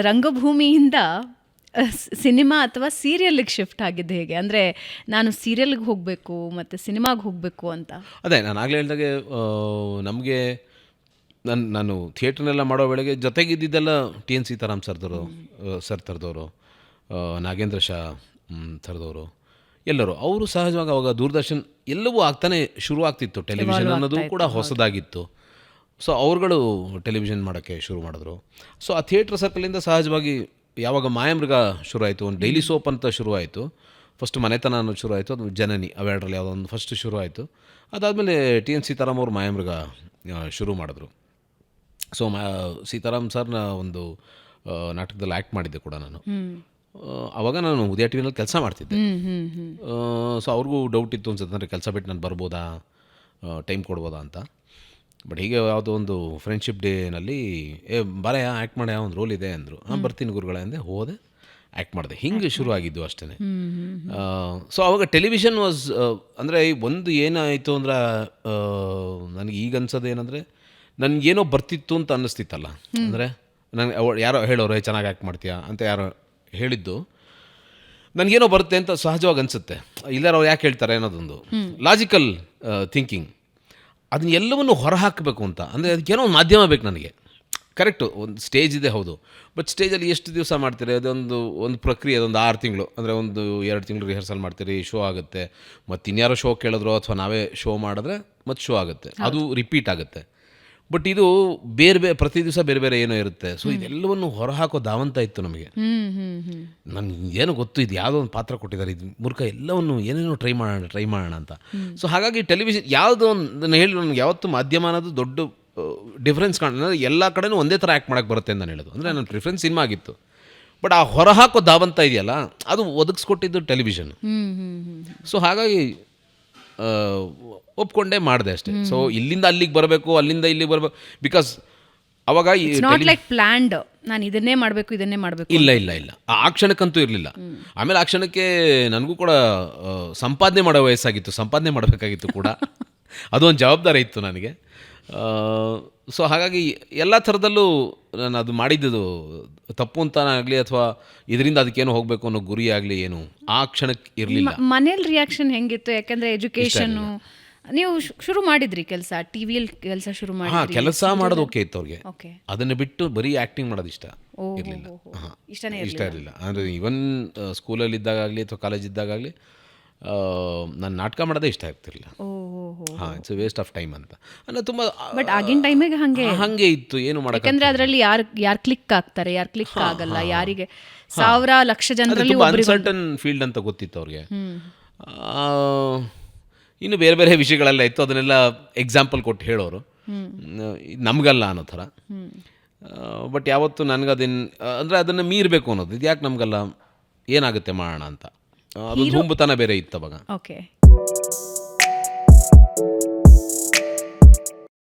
ರಂಗಭೂಮಿಯಿಂದ cinema ಅಥವಾ ಸೀರಿಯಲ್ಗೆ shift ಆಗಿದ್ದು ಹೇಗೆ? ಅಂದರೆ ನಾನು ಸೀರಿಯಲ್ಗೆ ಹೋಗಬೇಕು ಮತ್ತು ಸಿನಿಮಾಗೆ ಹೋಗಬೇಕು ಅಂತ. ಅದೇ ನಾನು ಆಗಲೇ ಹೇಳಿದಾಗೆ ನಮಗೆ ನಾನು ಥಿಯೇಟ್ರ್ನೆಲ್ಲ ಮಾಡೋ ವೇಳೆಗೆ ಜೊತೆಗಿದ್ದಿದ್ದೆಲ್ಲ ಟಿ ಎನ್ ಸೀತಾರಾಮ್ ಸರ್ ಥರದವರು, ನಾಗೇಂದ್ರ ಶಾ ಥರದವರು ಎಲ್ಲರೂ. ಅವರು ಸಹಜವಾಗಿ ಅವಾಗ ದೂರದರ್ಶನ್ ಎಲ್ಲವೂ ಆಗ್ತಾನೆ ಶುರು ಆಗ್ತಿತ್ತು. ಟೆಲಿವಿಷನ್ ಅನ್ನೋದು ಕೂಡ ಹೊಸದಾಗಿತ್ತು. ಸೊ ಅವ್ರುಗಳು ಟೆಲಿವಿಷನ್ ಮಾಡೋಕ್ಕೆ ಶುರು ಮಾಡಿದ್ರು. ಸೊ ಆ ಥಿಯೇಟ್ರ್ ಸರ್ಕಲಿಂದ ಸಹಜವಾಗಿ ಯಾವಾಗ ಮಾಯಾಮೃಗ ಶುರು ಆಯಿತು, ಒಂದು ಡೈಲಿ ಸೋಪ್ ಅಂತ ಶುರು ಆಯಿತು. ಫಸ್ಟ್ ಮನೆತನ ಅನ್ನೋದು ಶುರು ಆಯಿತು, ಅದು ಜನನಿ ಅವೆರಡರಲ್ಲಿ ಯಾವುದೋ ಒಂದು ಫಸ್ಟ್ ಶುರು ಆಯಿತು. ಅದಾದಮೇಲೆ ಟಿ ಎನ್ ಸೀತಾರಾಮ್ ಅವರು ಮಾಯಾಮೃಗ ಶುರು ಮಾಡಿದ್ರು. ಸೊ ಸೀತಾರಾಮ್ ಸರ್ನ ಒಂದು ನಾಟಕದಲ್ಲಿ ಆ್ಯಕ್ಟ್ ಮಾಡಿದ್ದೆ ಕೂಡ ನಾನು. ಆವಾಗ ನಾನು ಉದಯ ಟಿ ವಿನಲ್ಲಿ ಕೆಲಸ ಮಾಡ್ತಿದ್ದೆ. ಸೊ ಅವ್ರಿಗೂ ಡೌಟ್ ಇತ್ತು ಅನ್ಸುತ್ತೆ, ಅಂದರೆ ಕೆಲಸ ಬಿಟ್ಟು ನಾನು ಬರ್ಬೋದಾ, ಟೈಮ್ ಕೊಡ್ಬೋದಾ ಅಂತ. ಬಟ್ ಹೀಗೆ ಯಾವುದೋ ಒಂದು ಫ್ರೆಂಡ್ಶಿಪ್ ಡೇನಲ್ಲಿ ಬಾರಯ್ಯ ಆ್ಯಕ್ಟ್ ಮಾಡೋ ಒಂದು ರೋಲ್ ಇದೆ ಅಂದರು. ಬರ್ತೀನಿ ಗುರುಗಳೇ ಅಂದೆ, ಹೋದೆ, ಆ್ಯಕ್ಟ್ ಮಾಡಿದೆ. ಹಿಂಗೆ ಶುರು ಆಗಿದ್ದು ಅಷ್ಟೇ. ಸೊ ಆವಾಗ ಟೆಲಿವಿಷನ್ ವಾಸ್ ಅಂದರೆ ಒಂದು ಏನಾಯಿತು ಅಂದರೆ ನನಗೆ ಈಗ ಅನ್ಸೋದು ಏನಂದರೆ ನನಗೇನೋ ಬರ್ತಿತ್ತು ಅಂತ ಅನ್ನಿಸ್ತಿತ್ತಲ್ಲ. ಅಂದರೆ ನನಗೆ ಯಾರೋ ಹೇಳೋರು ಚೆನ್ನಾಗಿ ಆ್ಯಕ್ಟ್ ಮಾಡ್ತೀಯಾ ಅಂತ ಯಾರೋ ಹೇಳಿದ್ದು ನನಗೇನೋ ಬರುತ್ತೆ ಅಂತ ಸಹಜವಾಗಿ ಅನಿಸುತ್ತೆ. ಇಲ್ಲಾರ ಅವ್ರು ಯಾಕೆ ಹೇಳ್ತಾರೆ ಅನ್ನೋದೊಂದು ಲಾಜಿಕಲ್ ಥಿಂಕಿಂಗ್. ಅದನ್ನ ಎಲ್ಲವನ್ನು ಹೊರಹಾಕಬೇಕು ಅಂತ, ಅಂದರೆ ಅದಕ್ಕೇನೋ ಒಂದು ಮಾಧ್ಯಮ ಬೇಕು ನನಗೆ. ಕರೆಕ್ಟು, ಒಂದು ಸ್ಟೇಜ್ ಇದೆ ಹೌದು, ಬಟ್ ಸ್ಟೇಜಲ್ಲಿ ಎಷ್ಟು ದಿವಸ ಮಾಡ್ತೀರಿ? ಒಂದು ಪ್ರಕ್ರಿಯೆ, ಅದೊಂದು 6 ತಿಂಗಳು, ಅಂದರೆ ಒಂದು 2 ತಿಂಗಳು ರಿಹರ್ಸಲ್ ಮಾಡ್ತೀರಿ, ಶೋ ಆಗುತ್ತೆ. ಮತ್ತು ಇನ್ಯಾರೋ ಶೋ ಕೇಳಿದ್ರು ಅಥವಾ ನಾವೇ ಶೋ ಮಾಡಿದ್ರೆ ಮತ್ತು ಶೋ ಆಗುತ್ತೆ, ಅದು ರಿಪೀಟ್ ಆಗುತ್ತೆ. ಬಟ್ ಇದು ಬೇರೆ ಪ್ರತಿ ದಿವಸ ಬೇರೆ ಬೇರೆ ಏನೋ ಇರುತ್ತೆ. ಸೊ ಇದೆಲ್ಲವನ್ನು ಹೊರಹಾಕೋ ಧಾವಂತ ಇತ್ತು ನಮಗೆ. ನನಗೆ ಏನೋ ಗೊತ್ತು, ಇದು ಯಾವುದೋ ಒಂದು ಪಾತ್ರ ಕೊಟ್ಟಿದ್ದಾರೆ, ಇದು ಮೂಲಕ ಎಲ್ಲವನ್ನು ಏನೇನೋ ಟ್ರೈ ಮಾಡೋಣ ಅಂತ. ಸೊ ಹಾಗಾಗಿ ಟೆಲಿವಿಷನ್ ಯಾವುದೋ ಒಂದು ಹೇಳಿ ನನಗೆ ಯಾವತ್ತು ಮಾಧ್ಯಮ ಅನ್ನೋದು ದೊಡ್ಡ ಡಿಫ್ರೆನ್ಸ್ ಕಾಣ. ಎಲ್ಲ ಕಡೆನೂ ಒಂದೇ ಥರ ಆ್ಯಕ್ಟ್ ಮಾಡೋಕ್ಕೆ ಬರುತ್ತೆ ಅಂತ ನಾನು ಹೇಳೋದು. ಅಂದರೆ ನನ್ನ ಪ್ರಿಫರೆನ್ಸ್ ಸಿನಿಮಾ ಆಗಿತ್ತು, ಬಟ್ ಆ ಹೊರಹಾಕೋ ಧಾವಂತ ಇದೆಯಲ್ಲ ಅದು ಒದಗಿಸ್ಕೊಟ್ಟಿದ್ದು ಟೆಲಿವಿಷನ್. ಸೊ ಹಾಗಾಗಿ ಒಪ್ಕೊಂಡೇ ಮಾಡಿದೆ ಅಷ್ಟೇ. ಸೊ ಇಲ್ಲಿಂದ ಅಲ್ಲಿಗೆ ಬರಬೇಕು, ಅಲ್ಲಿಂದ ಇಲ್ಲಿಗೆ ಬರಬೇಕು, ಬಿಕಾಸ್ ಅವಾಗ ಪ್ಲಾನ್ಡ್ ನಾನು ಇದನ್ನೇ ಮಾಡಬೇಕು ಇಲ್ಲ ಆ ಕ್ಷಣಕ್ಕಂತೂ ಇರಲಿಲ್ಲ. ಆಮೇಲೆ ಆ ಕ್ಷಣಕ್ಕೆ ನನಗೂ ಕೂಡ ಸಂಪಾದನೆ ಮಾಡೋ ವಯಸ್ಸಾಗಿತ್ತು, ಸಂಪಾದನೆ ಮಾಡಬೇಕಾಗಿತ್ತು ಕೂಡ, ಅದೊಂದು ಜವಾಬ್ದಾರಿ ಇತ್ತು ನನಗೆ. ಸೊ ಹಾಗಾಗಿ ಎಲ್ಲ ಥರದಲ್ಲೂ ನಾನು ಅದು ಮಾಡಿದ್ದು ತಪ್ಪು ಅಂತಾನಾಗಲಿ ಅಥವಾ ಇದರಿಂದ ಅದಕ್ಕೇನೋ ಹೋಗಬೇಕು ಅನ್ನೋ ಗುರಿ ಆಗಲಿ ಏನು ಆ ಕ್ಷಣಕ್ಕೆ ಇರಲಿಲ್ಲ. ಮನೇಲಿ ರಿಯಾಕ್ಷನ್ ಹೆಂಗಿತ್ತು? ಯಾಕೆಂದರೆ ಎಜುಕೇಷನ್ನು ನೀವು ಶುರು ಮಾಡಿದ್ರಿ, ಕೆಲಸ ಟಿ ವಿಯಲ್ಲಿ ಕೆಲಸ ಶುರು ಮಾಡಿ. ಹಾಂ, ಕೆಲಸ ಮಾಡೋದು ಓಕೆ ಇತ್ತು ಅವ್ರಿಗೆ. ಅದನ್ನು ಬಿಟ್ಟು ಬರೀ ಆ್ಯಕ್ಟಿಂಗ್ ಮಾಡೋದು ಇಷ್ಟ ಇರಲಿಲ್ಲ. ಇಷ್ಟ ಇರಲಿಲ್ಲ. ಅಂದರೆ ಈವನ್ ಸ್ಕೂಲಲ್ಲಿದ್ದಾಗಲಿ ಅಥವಾ ಕಾಲೇಜ್ ಇದ್ದಾಗಲಿ ನಾನು ನಾಟಕ ಮಾಡೋದೇ ಇಷ್ಟ ಆಗ್ತಿರಲಿಲ್ಲ. ಹಾಂ, ಇಟ್ಸ್ ವೇಸ್ಟ್ ಆಫ್ ಟೈಮ್ ಅಂತ ಅಂದರೆ ತುಂಬ. ಬಟ್ ಆಗಿನ ಟೈಮಿಗೆ ಹಾಗೆ ಇತ್ತು, ಏನು ಮಾಡೋಕ್ಕೆ. ಯಾಕಂದರೆ ಅದರಲ್ಲಿ ಯಾರು ಕ್ಲಿಕ್ ಆಗ್ತಾರೆ, ಯಾರು ಕ್ಲಿಕ್ ಆಗಲ್ಲ, ಯಾರಿಗೆ ಸಾವಿರ ಲಕ್ಷ ಜನರಲ್ಲಿ ಅನ್ಸರ್ಟನ್ ಫೀಲ್ಡ್ ಅಂತ ಗೊತ್ತಿತ್ತು ಅವ್ರಿಗೆ. ಇನ್ನು ಬೇರೆ ಬೇರೆ ವಿಷಯಗಳೆಲ್ಲ ಇತ್ತು, ಅದನ್ನೆಲ್ಲ ಎಕ್ಸಾಂಪಲ್ ಕೊಟ್ಟು ಹೇಳೋರು, ನಮಗಲ್ಲ ಅನ್ನೋ ಥರ. ಬಟ್ ಯಾವತ್ತು ನನಗದೇನು ಅಂದರೆ ಅದನ್ನು ಮೀರಬೇಕು ಅನ್ನೋದು, ಇದು ಯಾಕೆ ನಮಗಲ್ಲ, ಏನಾಗುತ್ತೆ ಮಾಡೋಣ ಅಂತ, ಅದು ಧೂಂಬುತನ ಬೇರೆ ಇತ್ತು ಅವಾಗ. ಓಕೆ,